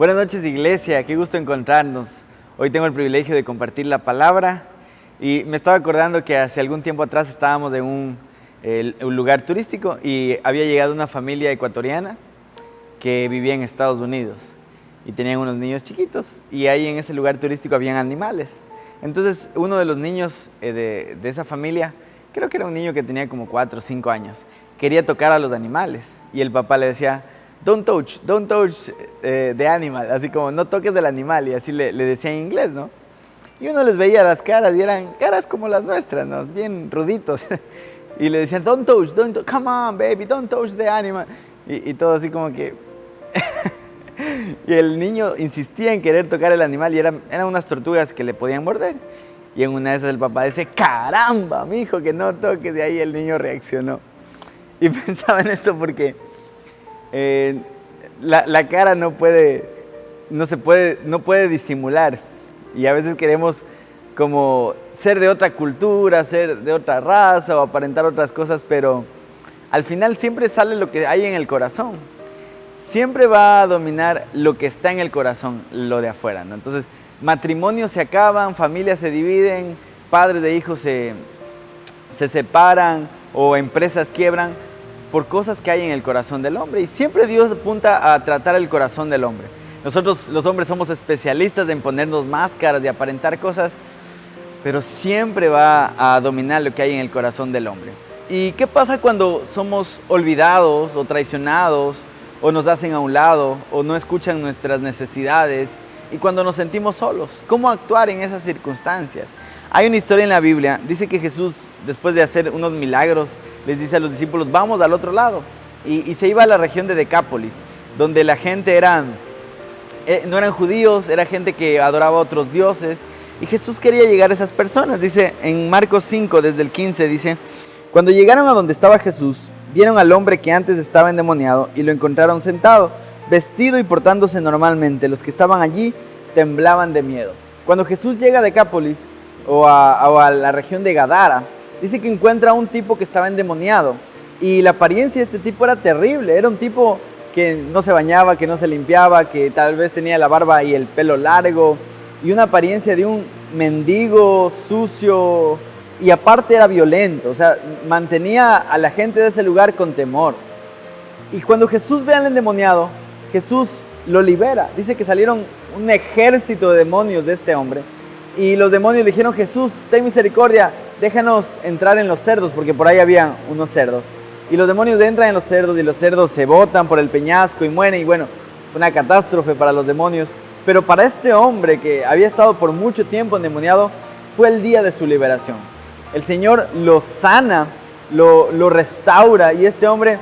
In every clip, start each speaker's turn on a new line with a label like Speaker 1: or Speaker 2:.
Speaker 1: Buenas noches, iglesia, qué gusto encontrarnos. Hoy tengo el privilegio de compartir la palabra y me estaba acordando que hace algún tiempo atrás estábamos en un lugar turístico y había llegado una familia ecuatoriana que vivía en Estados Unidos y tenían unos niños chiquitos y ahí en ese lugar turístico habían animales. Entonces uno de los niños de esa familia, creo que era un niño que tenía como 4 o 5 años, quería tocar a los animales y el papá le decía: don't touch the animal, así como no toques del animal, y así le decía en inglés, ¿no? Y uno les veía las caras y eran caras como las nuestras, ¿no? Bien ruditos, y le decían don't touch, come on baby, don't touch the animal, y todo así como que... Y el niño insistía en querer tocar el animal y eran unas tortugas que le podían morder, y en una de esas el papá dice: caramba, mijo, que no toques, de ahí el niño reaccionó. Y pensaba en esto porque la cara no puede disimular, y a veces queremos como ser de otra cultura, ser de otra raza o aparentar otras cosas, pero al final siempre sale lo que hay en el corazón. Siempre va a dominar lo que está en el corazón, lo de afuera, ¿no? Entonces, matrimonios se acaban, familias se dividen, padres de hijos se separan o empresas quiebran por cosas que hay en el corazón del hombre, y siempre Dios apunta a tratar el corazón del hombre. Nosotros los hombres somos especialistas en ponernos máscaras, de aparentar cosas, pero siempre va a dominar lo que hay en el corazón del hombre. ¿Y qué pasa cuando somos olvidados o traicionados, o nos hacen a un lado, o no escuchan nuestras necesidades, y cuando nos sentimos solos? ¿Cómo actuar en esas circunstancias? Hay una historia en la Biblia, dice que Jesús, después de hacer unos milagros, les dice a los discípulos: vamos al otro lado, y se iba a la región de Decápolis, donde la gente no eran judíos, era gente que adoraba a otros dioses, y Jesús quería llegar a esas personas. Dice en Marcos 5, desde el 15, dice: cuando llegaron a donde estaba Jesús, vieron al hombre que antes estaba endemoniado y lo encontraron sentado, vestido y portándose normalmente. Los que estaban allí temblaban de miedo. Cuando Jesús llega a Decápolis o a la región de Gadara, dice que encuentra a un tipo que estaba endemoniado, y la apariencia de este tipo era terrible. Era un tipo que no se bañaba, que no se limpiaba, que tal vez tenía la barba y el pelo largo, y una apariencia de un mendigo sucio, y aparte era violento, o sea, mantenía a la gente de ese lugar con temor. Y cuando Jesús ve al endemoniado, Jesús lo libera. Dice que salieron un ejército de demonios de este hombre, y los demonios le dijeron: Jesús, ten misericordia, déjanos entrar en los cerdos, porque por ahí había unos cerdos. Y los demonios entran en los cerdos, y los cerdos se botan por el peñasco y mueren, y bueno, fue una catástrofe para los demonios. Pero para este hombre que había estado por mucho tiempo endemoniado, fue el día de su liberación. El Señor lo sana, lo restaura, y este hombre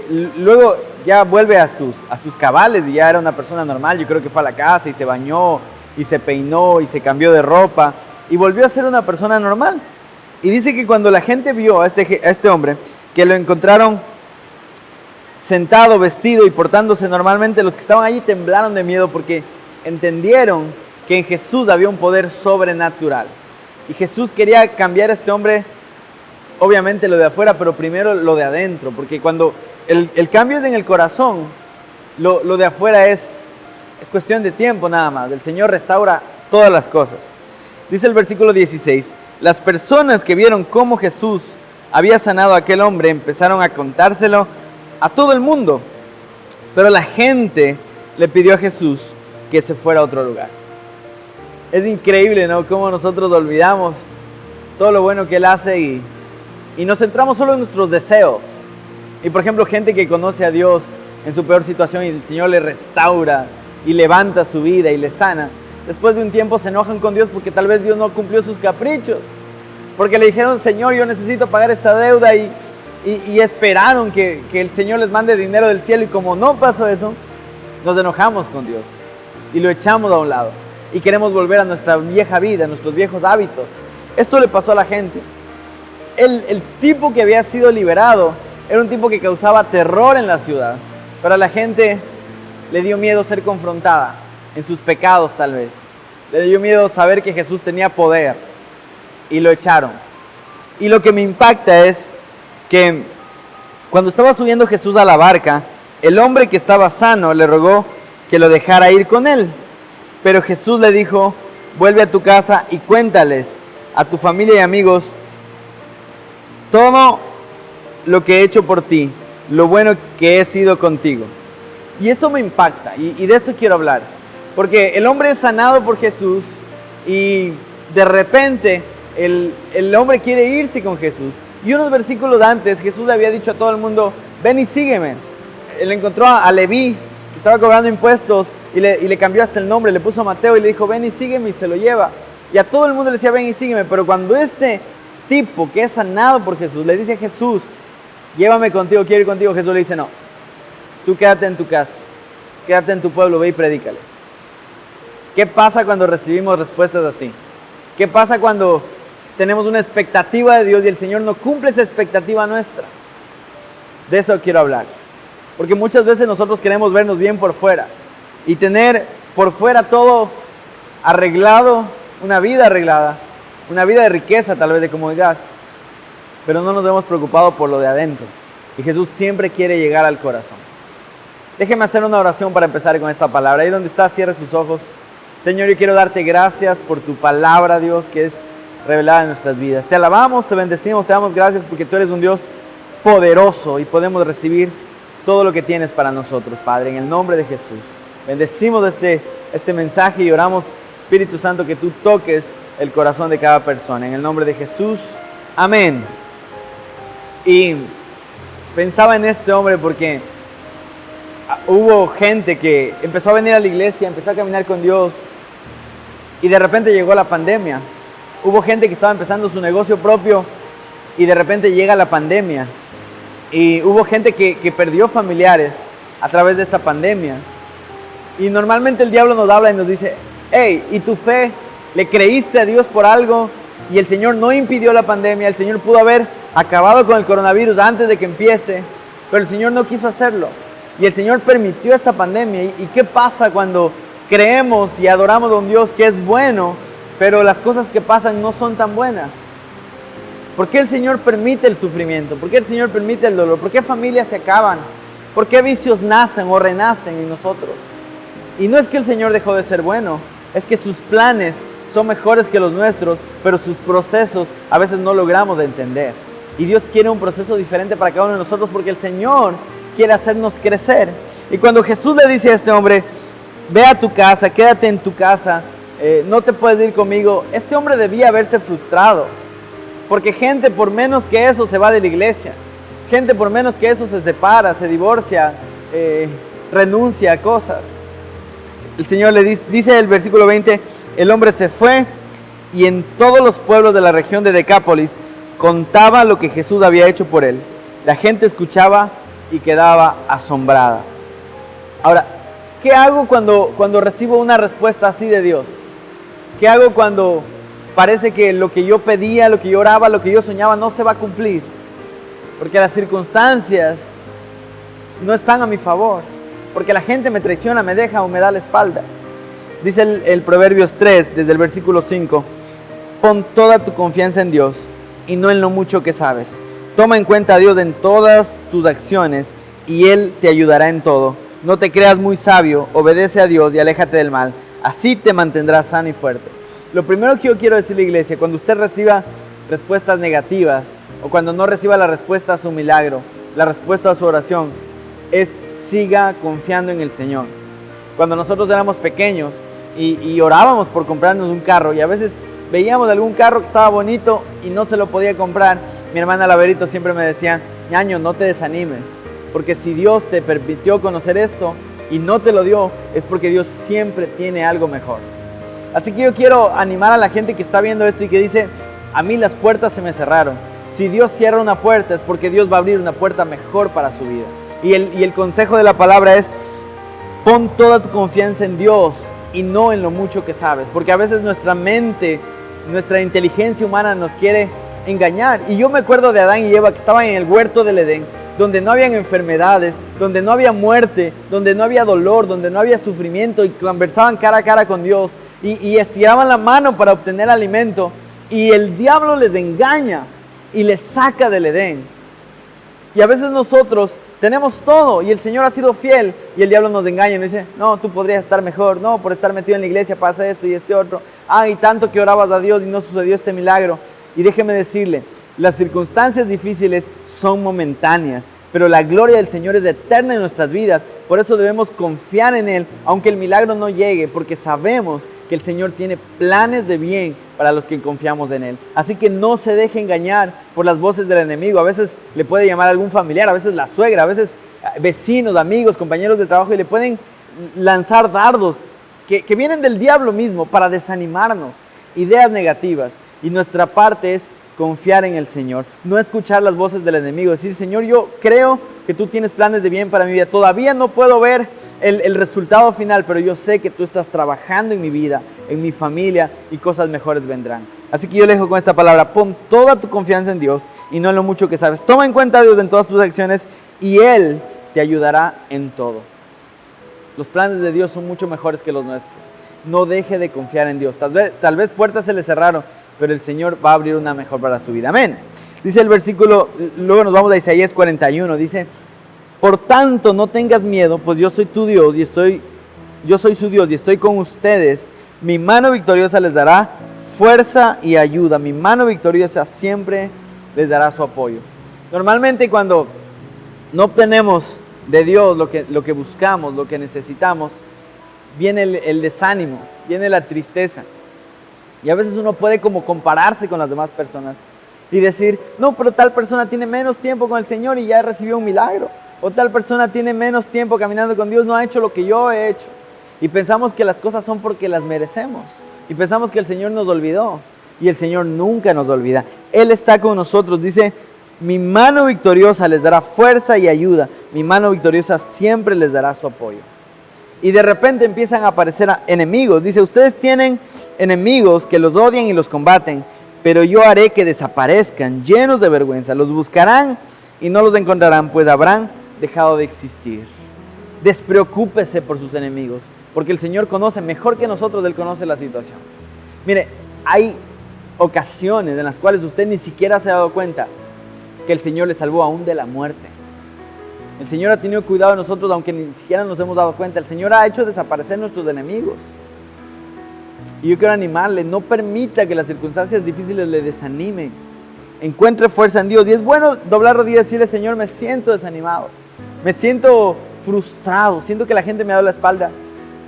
Speaker 1: luego ya vuelve a sus cabales, y ya era una persona normal. Yo creo que fue a la casa y se bañó y se peinó y se cambió de ropa y volvió a ser una persona normal. Y dice que cuando la gente vio a este hombre, que lo encontraron sentado, vestido y portándose normalmente, los que estaban allí temblaron de miedo, porque entendieron que en Jesús había un poder sobrenatural. Y Jesús quería cambiar a este hombre, obviamente lo de afuera, pero primero lo de adentro, porque cuando el cambio es en el corazón, lo de afuera es cuestión de tiempo nada más. El Señor restaura todas las cosas. Dice el versículo 16: las personas que vieron cómo Jesús había sanado a aquel hombre empezaron a contárselo a todo el mundo, pero la gente le pidió a Jesús que se fuera a otro lugar. Es increíble, ¿no? Cómo nosotros olvidamos todo lo bueno que Él hace y nos centramos solo en nuestros deseos. Y por ejemplo, gente que conoce a Dios en su peor situación y el Señor le restaura y levanta su vida y le sana, después de un tiempo se enojan con Dios porque tal vez Dios no cumplió sus caprichos, porque le dijeron: Señor, yo necesito pagar esta deuda, y esperaron que el Señor les mande dinero del cielo, y como no pasó eso, nos enojamos con Dios y lo echamos a un lado y queremos volver a nuestra vieja vida, a nuestros viejos hábitos. Esto le pasó a la gente. El tipo que había sido liberado era un tipo que causaba terror en la ciudad, pero a la gente le dio miedo ser confrontada en sus pecados, tal vez. Le dio miedo saber que Jesús tenía poder, y lo echaron. Y lo que me impacta es que cuando estaba subiendo Jesús a la barca, el hombre que estaba sano le rogó que lo dejara ir con él. Pero Jesús le dijo: vuelve a tu casa y cuéntales a tu familia y amigos todo lo que he hecho por ti, lo bueno que he sido contigo. Y esto me impacta, y de esto quiero hablar, porque el hombre es sanado por Jesús y de repente el hombre quiere irse con Jesús. Y unos versículos antes Jesús le había dicho a todo el mundo: ven y sígueme. Él encontró a Leví, que estaba cobrando impuestos, y le cambió hasta el nombre, le puso Mateo y le dijo: ven y sígueme, y se lo lleva. Y a todo el mundo le decía: ven y sígueme. Pero cuando este tipo que es sanado por Jesús le dice a Jesús: llévame contigo, quiero ir contigo, Jesús le dice: no, tú quédate en tu casa, quédate en tu pueblo, ve y predícales. ¿Qué pasa cuando recibimos respuestas así? ¿Qué pasa cuando tenemos una expectativa de Dios y el Señor no cumple esa expectativa nuestra? De eso quiero hablar. Porque muchas veces nosotros queremos vernos bien por fuera y tener por fuera todo arreglado, una vida arreglada, una vida de riqueza, tal vez de comodidad, pero no nos hemos preocupado por lo de adentro. Y Jesús siempre quiere llegar al corazón. Déjeme hacer una oración para empezar con esta palabra. Ahí donde está, cierre sus ojos. Señor, yo quiero darte gracias por tu palabra, Dios, que es revelada en nuestras vidas. Te alabamos, te bendecimos, te damos gracias porque tú eres un Dios poderoso y podemos recibir todo lo que tienes para nosotros, Padre, en el nombre de Jesús. Bendecimos este mensaje y oramos, Espíritu Santo, que tú toques el corazón de cada persona. En el nombre de Jesús, amén. Y pensaba en este hombre porque hubo gente que empezó a venir a la iglesia, empezó a caminar con Dios y de repente llegó la pandemia. Hubo gente que estaba empezando su negocio propio y de repente llega la pandemia. Y hubo gente que perdió familiares a través de esta pandemia. Y normalmente el diablo nos habla y nos dice: hey, ¿y tu fe? ¿Le creíste a Dios por algo? Y el Señor no impidió la pandemia. El Señor pudo haber acabado con el coronavirus antes de que empiece, pero el Señor no quiso hacerlo. Y el Señor permitió esta pandemia. ¿Y qué pasa cuando creemos y adoramos a un Dios que es bueno, pero las cosas que pasan no son tan buenas? ¿Por qué el Señor permite el sufrimiento? ¿Por qué el Señor permite el dolor? ¿Por qué familias se acaban? ¿Por qué vicios nacen o renacen en nosotros? Y no es que el Señor dejó de ser bueno, es que sus planes son mejores que los nuestros, pero sus procesos a veces no logramos entender. Y Dios quiere un proceso diferente para cada uno de nosotros porque el Señor quiere hacernos crecer. Y cuando Jesús le dice a este hombre: ve a tu casa, quédate en tu casa, no te puedes ir conmigo, este hombre debía haberse frustrado. Porque gente por menos que eso se va de la iglesia. Gente por menos que eso se separa, se divorcia, renuncia a cosas. El Señor le dice el versículo 20: el hombre se fue y en todos los pueblos de la región de Decápolis contaba lo que Jesús había hecho por él. La gente escuchaba y quedaba asombrada. Ahora, ¿qué hago cuando recibo una respuesta así de Dios? ¿Qué hago cuando parece que lo que yo pedía, lo que yo oraba, lo que yo soñaba no se va a cumplir? Porque las circunstancias no están a mi favor. Porque la gente me traiciona, me deja o me da la espalda. Dice el Proverbios 3, desde el versículo 5: pon toda tu confianza en Dios y no en lo mucho que sabes. Toma en cuenta a Dios en todas tus acciones y Él te ayudará en todo. No te creas muy sabio, obedece a Dios y aléjate del mal. Así te mantendrás sano y fuerte. Lo primero que yo quiero decirle, iglesia, cuando usted reciba respuestas negativas o cuando no reciba la respuesta a su milagro, la respuesta a su oración, es: siga confiando en el Señor. Cuando nosotros éramos pequeños y orábamos por comprarnos un carro y a veces veíamos algún carro que estaba bonito y no se lo podía comprar, mi hermana Laverito siempre me decía: ñaño, no te desanimes, porque si Dios te permitió conocer esto y no te lo dio, es porque Dios siempre tiene algo mejor. Así que yo quiero animar a la gente que está viendo esto y que dice: a mí las puertas se me cerraron. Si Dios cierra una puerta es porque Dios va a abrir una puerta mejor para su vida. Y el consejo de la palabra es: pon toda tu confianza en Dios y no en lo mucho que sabes. Porque a veces nuestra mente, nuestra inteligencia humana nos quiere engañar. Y yo me acuerdo de Adán y Eva que estaban en el huerto del Edén, donde no habían enfermedades, donde no había muerte, donde no había dolor, donde no había sufrimiento, y conversaban cara a cara con Dios y estiraban la mano para obtener alimento, y el diablo les engaña y les saca del Edén. Y a veces nosotros tenemos todo y el Señor ha sido fiel y el diablo nos engaña y nos dice, no, tú podrías estar mejor, no, por estar metido en la iglesia pasa esto y este otro. Y tanto que orabas a Dios y no sucedió este milagro. Y déjeme decirle, las circunstancias difíciles son momentáneas, pero la gloria del Señor es eterna en nuestras vidas. Por eso debemos confiar en Él, aunque el milagro no llegue, porque sabemos que el Señor tiene planes de bien para los que confiamos en Él. Así que no se deje engañar por las voces del enemigo. A veces le puede llamar a algún familiar, a veces la suegra, a veces vecinos, amigos, compañeros de trabajo, y le pueden lanzar dardos que vienen del diablo mismo para desanimarnos, ideas negativas. Y nuestra parte es confiar en el Señor, no escuchar las voces del enemigo, decir, Señor, yo creo que tú tienes planes de bien para mi vida. Todavía no puedo ver el resultado final, pero yo sé que tú estás trabajando en mi vida, en mi familia, y cosas mejores vendrán. Así que yo le dejo con esta palabra, pon toda tu confianza en Dios y no en lo mucho que sabes. Toma en cuenta a Dios en todas tus acciones y Él te ayudará en todo. Los planes de Dios son mucho mejores que los nuestros. No deje de confiar en Dios. Tal vez puertas se le cerraron, pero el Señor va a abrir una mejor para su vida. Amén. Dice el versículo, luego nos vamos a Isaías 41, dice, por tanto no tengas miedo, pues yo soy tu Dios yo soy su Dios y estoy con ustedes. Mi mano victoriosa les dará fuerza y ayuda. Mi mano victoriosa siempre les dará su apoyo. Normalmente cuando no obtenemos de Dios lo que buscamos, lo que necesitamos, viene el desánimo, viene la tristeza. Y a veces uno puede como compararse con las demás personas y decir, no, pero tal persona tiene menos tiempo con el Señor y ya recibió un milagro. O tal persona tiene menos tiempo caminando con Dios, no ha hecho lo que yo he hecho. Y pensamos que las cosas son porque las merecemos. Y pensamos que el Señor nos olvidó. Y el Señor nunca nos olvida. Él está con nosotros. Dice, mi mano victoriosa les dará fuerza y ayuda. Mi mano victoriosa siempre les dará su apoyo. Y de repente empiezan a aparecer enemigos. Dice, ustedes tienen enemigos que los odian y los combaten, pero yo haré que desaparezcan, llenos de vergüenza. Los buscarán y no los encontrarán, pues habrán dejado de existir. Despreocúpese por sus enemigos, porque el Señor conoce mejor que nosotros, Él conoce la situación. Mire, hay ocasiones en las cuales usted ni siquiera se ha dado cuenta que el Señor le salvó aún de la muerte. El Señor ha tenido cuidado de nosotros, aunque ni siquiera nos hemos dado cuenta. El Señor ha hecho desaparecer nuestros enemigos. Y yo quiero animarle, no permita que las circunstancias difíciles le desanimen. Encuentre fuerza en Dios. Y es bueno doblar rodillas y decirle, Señor, me siento desanimado. Me siento frustrado. Siento que la gente me da la espalda.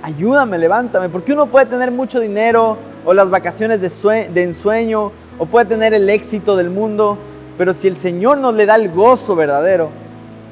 Speaker 1: Ayúdame, levántame. Porque uno puede tener mucho dinero o las vacaciones de ensueño o puede tener el éxito del mundo. Pero si el Señor nos le da el gozo verdadero,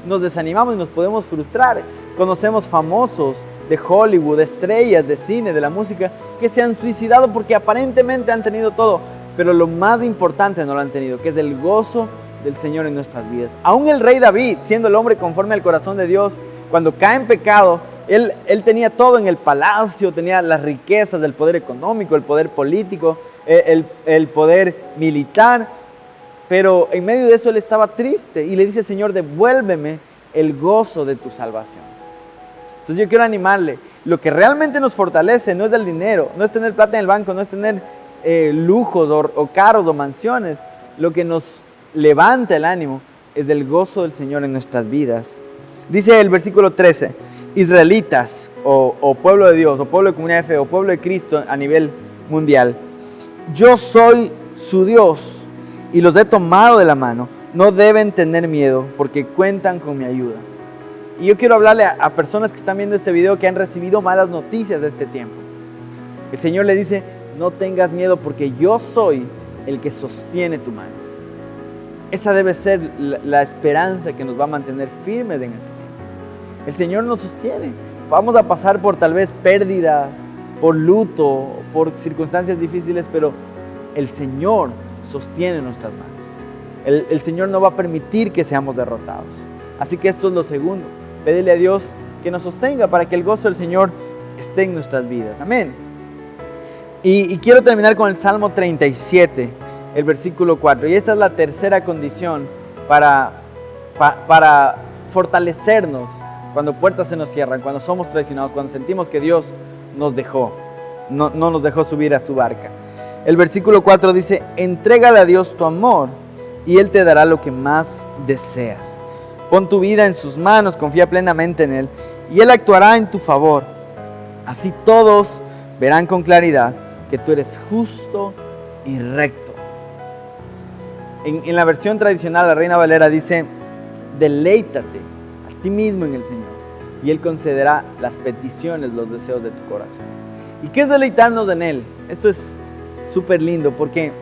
Speaker 1: nos desanimamos y nos podemos frustrar. Conocemos famosos de Hollywood, de estrellas, de cine, de la música, que se han suicidado porque aparentemente han tenido todo, pero lo más importante no lo han tenido, que es el gozo del Señor en nuestras vidas. Aún el rey David, siendo el hombre conforme al corazón de Dios, cuando cae en pecado, él tenía todo en el palacio, tenía las riquezas del poder económico, el poder político, el poder militar, pero en medio de eso él estaba triste y le dice, Señor, devuélveme el gozo de tu salvación. Entonces yo quiero animarle, lo que realmente nos fortalece no es el dinero, no es tener plata en el banco, no es tener lujos o carros o mansiones. Lo que nos levanta el ánimo es el gozo del Señor en nuestras vidas. Dice el versículo 13, israelitas o pueblo de Dios, o pueblo de comunidad de fe, o pueblo de Cristo a nivel mundial, yo soy su Dios y los he tomado de la mano, no deben tener miedo porque cuentan con mi ayuda. Y yo quiero hablarle a personas que están viendo este video que han recibido malas noticias de este tiempo. El Señor le dice, no tengas miedo porque yo soy el que sostiene tu mano. Esa debe ser la esperanza que nos va a mantener firmes en este tiempo. El Señor nos sostiene. Vamos a pasar por tal vez pérdidas, por luto, por circunstancias difíciles, pero el Señor sostiene nuestras manos. El Señor no va a permitir que seamos derrotados. Así que esto es lo segundo. Pedirle a Dios que nos sostenga para que el gozo del Señor esté en nuestras vidas. Amén. Y quiero terminar con el Salmo 37, el versículo 4. Y esta es la tercera condición para fortalecernos cuando puertas se nos cierran, cuando somos traicionados, cuando sentimos que Dios nos dejó, no nos dejó subir a su barca. El versículo 4 dice, entrégale a Dios tu amor y Él te dará lo que más deseas. Pon tu vida en sus manos, confía plenamente en Él y Él actuará en tu favor. Así todos verán con claridad que tú eres justo y recto. En la versión tradicional, la Reina Valera dice: deleítate a ti mismo en el Señor y Él concederá las peticiones, los deseos de tu corazón. ¿Y qué es deleitarnos en Él? Esto es súper lindo porque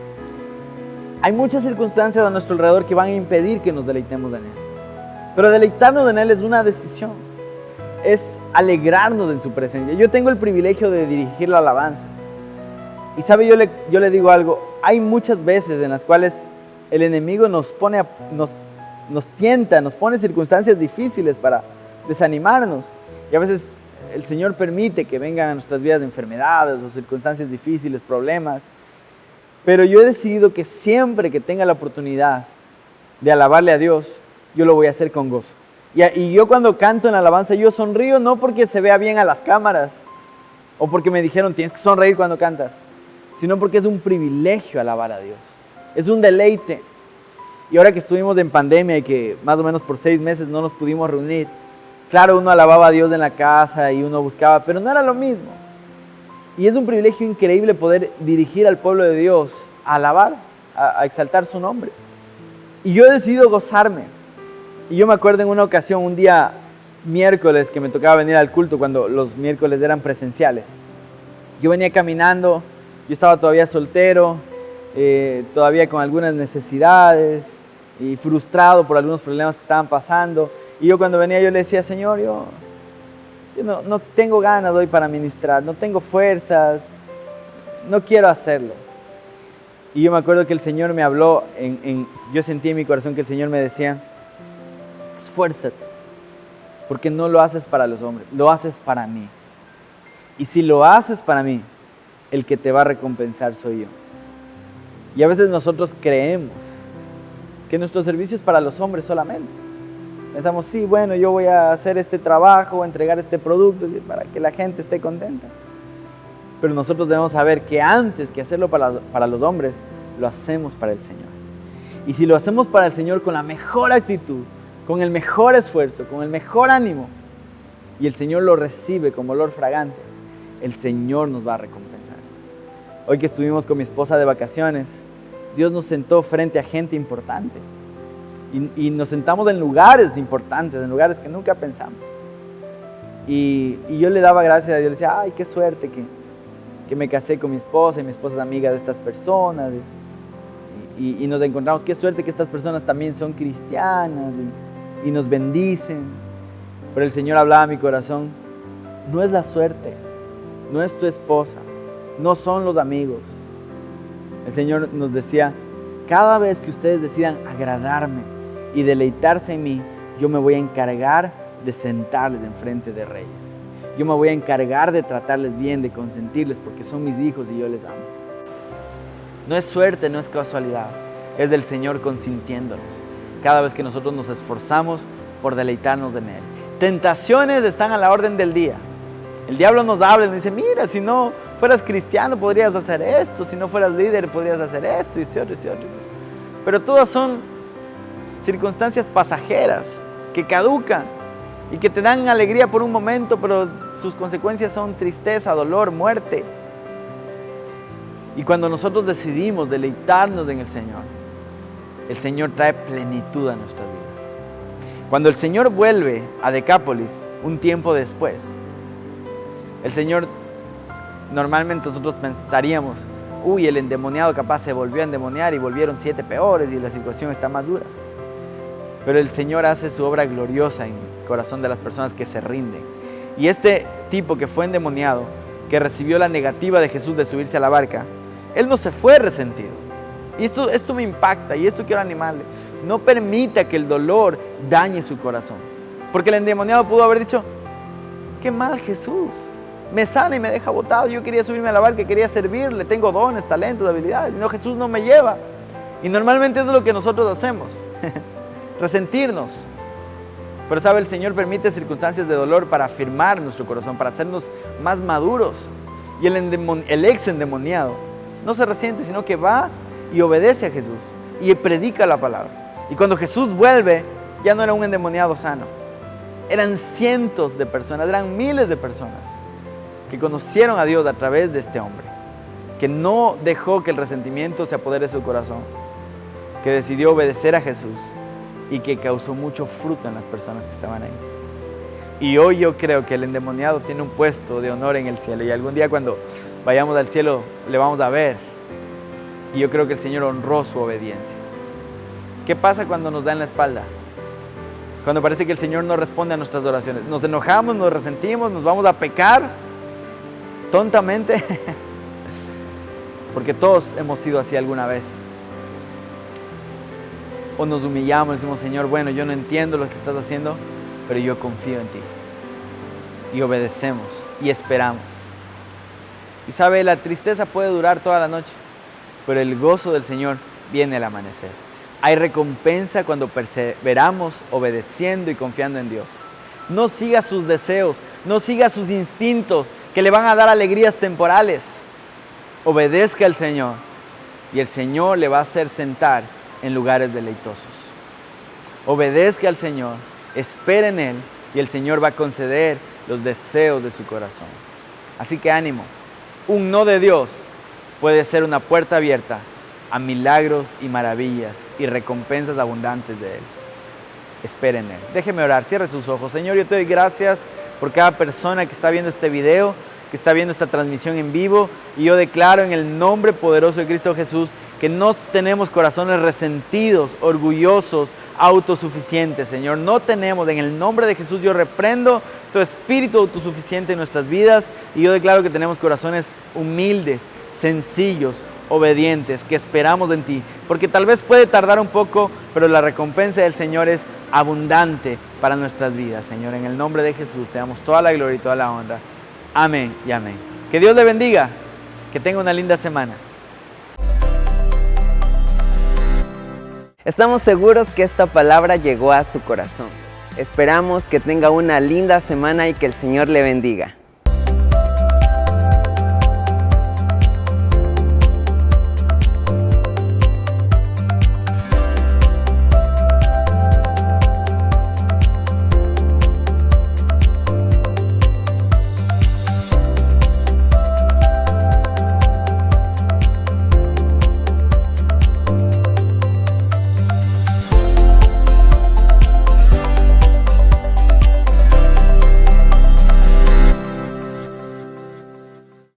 Speaker 1: hay muchas circunstancias a nuestro alrededor que van a impedir que nos deleitemos en Él. Pero deleitarnos en Él es una decisión, es alegrarnos en su presencia. Yo tengo el privilegio de dirigir la alabanza. Y sabe, yo le digo algo, hay muchas veces en las cuales el enemigo nos tienta, nos pone circunstancias difíciles para desanimarnos. Y a veces el Señor permite que vengan a nuestras vidas enfermedades o circunstancias difíciles, problemas. Pero yo he decidido que siempre que tenga la oportunidad de alabarle a Dios, yo lo voy a hacer con gozo. Y yo cuando canto en la alabanza, yo sonrío no porque se vea bien a las cámaras o porque me dijeron tienes que sonreír cuando cantas, sino porque es un privilegio alabar a Dios. Es un deleite. Y ahora que estuvimos en pandemia y que más o menos por 6 meses no nos pudimos reunir, claro, uno alababa a Dios en la casa y uno buscaba, pero no era lo mismo. Y es un privilegio increíble poder dirigir al pueblo de Dios a alabar, a exaltar su nombre. Y yo he decidido gozarme. Y yo me acuerdo en una ocasión, un día miércoles, que me tocaba venir al culto cuando los miércoles eran presenciales. Yo venía caminando, yo estaba todavía soltero, todavía con algunas necesidades y frustrado por algunos problemas que estaban pasando. Y yo cuando venía yo le decía: Señor, yo no tengo ganas hoy para ministrar, no tengo fuerzas, no quiero hacerlo. Y yo me acuerdo que el Señor me habló, yo sentí en mi corazón que el Señor me decía: esfuérzate, porque no lo haces para los hombres, lo haces para mí. Y si lo haces para mí, el que te va a recompensar soy yo. Y a veces nosotros creemos que nuestro servicio es para los hombres solamente. Pensamos, sí, bueno, yo voy a hacer este trabajo, entregar este producto para que la gente esté contenta. Pero nosotros debemos saber que antes que hacerlo para los hombres, lo hacemos para el Señor. Y si lo hacemos para el Señor con la mejor actitud, con el mejor esfuerzo, con el mejor ánimo, y el Señor lo recibe como olor fragante, el Señor nos va a recompensar. Hoy que estuvimos con mi esposa de vacaciones, Dios nos sentó frente a gente importante. Y nos sentamos en lugares importantes, en lugares que nunca pensamos. Y yo le daba gracias a Dios, le decía: ay, qué suerte que me casé con mi esposa y mi esposa es amiga de estas personas. Y nos encontramos, qué suerte que estas personas también son cristianas y nos bendicen. Pero el Señor hablaba a mi corazón: no es la suerte, no es tu esposa, no son los amigos. El Señor nos decía: cada vez que ustedes decidan agradarme y deleitarse en mí, yo me voy a encargar de sentarles enfrente de reyes. Yo me voy a encargar de tratarles bien, de consentirles, porque son mis hijos y yo les amo. No es suerte, no es casualidad, es del Señor consintiéndonos cada vez que nosotros nos esforzamos por deleitarnos en Él. Tentaciones están a la orden del día. El diablo nos habla y nos dice: mira, si no fueras cristiano podrías hacer esto, si no fueras líder podrías hacer esto y esto y otro. Pero todas son circunstancias pasajeras que caducan y que te dan alegría por un momento, pero sus consecuencias son tristeza, dolor, muerte. Y cuando nosotros decidimos deleitarnos en el Señor trae plenitud a nuestras vidas. Cuando el Señor vuelve a Decápolis un tiempo después, el Señor, normalmente nosotros pensaríamos: uy, el endemoniado capaz se volvió a endemoniar y volvieron 7 peores y la situación está más dura. Pero el Señor hace su obra gloriosa en el corazón de las personas que se rinden. Y este tipo que fue endemoniado, que recibió la negativa de Jesús de subirse a la barca, él no se fue resentido. Y esto me impacta y esto quiero animarle. No permita que el dolor dañe su corazón. Porque el endemoniado pudo haber dicho: qué mal Jesús, me sana y me deja botado. Yo quería subirme a la barca, quería servirle, tengo dones, talentos, habilidades. No, Jesús no me lleva. Y normalmente eso es lo que nosotros hacemos. Resentirnos. Pero sabe, el Señor permite circunstancias de dolor para afirmar nuestro corazón, para hacernos más maduros. Y el ex endemoniado no se resiente, sino que va y obedece a Jesús y predica la palabra. Y cuando Jesús vuelve, ya no era un endemoniado sano. Eran cientos de personas, eran miles de personas que conocieron a Dios a través de este hombre, que no dejó que el resentimiento se apodere de su corazón, que decidió obedecer a Jesús y que causó mucho fruto en las personas que estaban ahí. Y hoy yo creo que el endemoniado tiene un puesto de honor en el cielo, y algún día cuando vayamos al cielo le vamos a ver. Y yo creo que el Señor honró su obediencia. ¿Qué pasa cuando nos dan la espalda? Cuando parece que el Señor no responde a nuestras oraciones. Nos enojamos, nos resentimos, nos vamos a pecar tontamente. Porque todos hemos sido así alguna vez. O nos humillamos y decimos, Señor, bueno, yo no entiendo lo que estás haciendo, pero yo confío en ti. Y obedecemos y esperamos. Y sabe, la tristeza puede durar toda la noche, pero el gozo del Señor viene al amanecer. Hay recompensa cuando perseveramos obedeciendo y confiando en Dios. No siga sus deseos, no siga sus instintos que le van a dar alegrías temporales. Obedezca al Señor y el Señor le va a hacer sentar en lugares deleitosos. Obedezca al Señor, espere en Él y el Señor va a conceder los deseos de su corazón. Así que ánimo, un no de Dios puede ser una puerta abierta a milagros y maravillas y recompensas abundantes de Él. Espere en Él. Déjeme orar, cierre sus ojos. Señor, yo te doy gracias por cada persona que está viendo este video, que está viendo esta transmisión en vivo, y yo declaro en el nombre poderoso de Cristo Jesús que no tenemos corazones resentidos, orgullosos, autosuficientes, Señor. No tenemos, en el nombre de Jesús yo reprendo tu espíritu autosuficiente en nuestras vidas, y yo declaro que tenemos corazones humildes, sencillos, obedientes, que esperamos en ti, porque tal vez puede tardar un poco, pero la recompensa del Señor es abundante para nuestras vidas, Señor. En el nombre de Jesús te damos toda la gloria y toda la honra. Amén y amén. Que Dios le bendiga, que tenga una linda semana.
Speaker 2: Estamos seguros que esta palabra llegó a su corazón. Esperamos que tenga una linda semana y que el Señor le bendiga.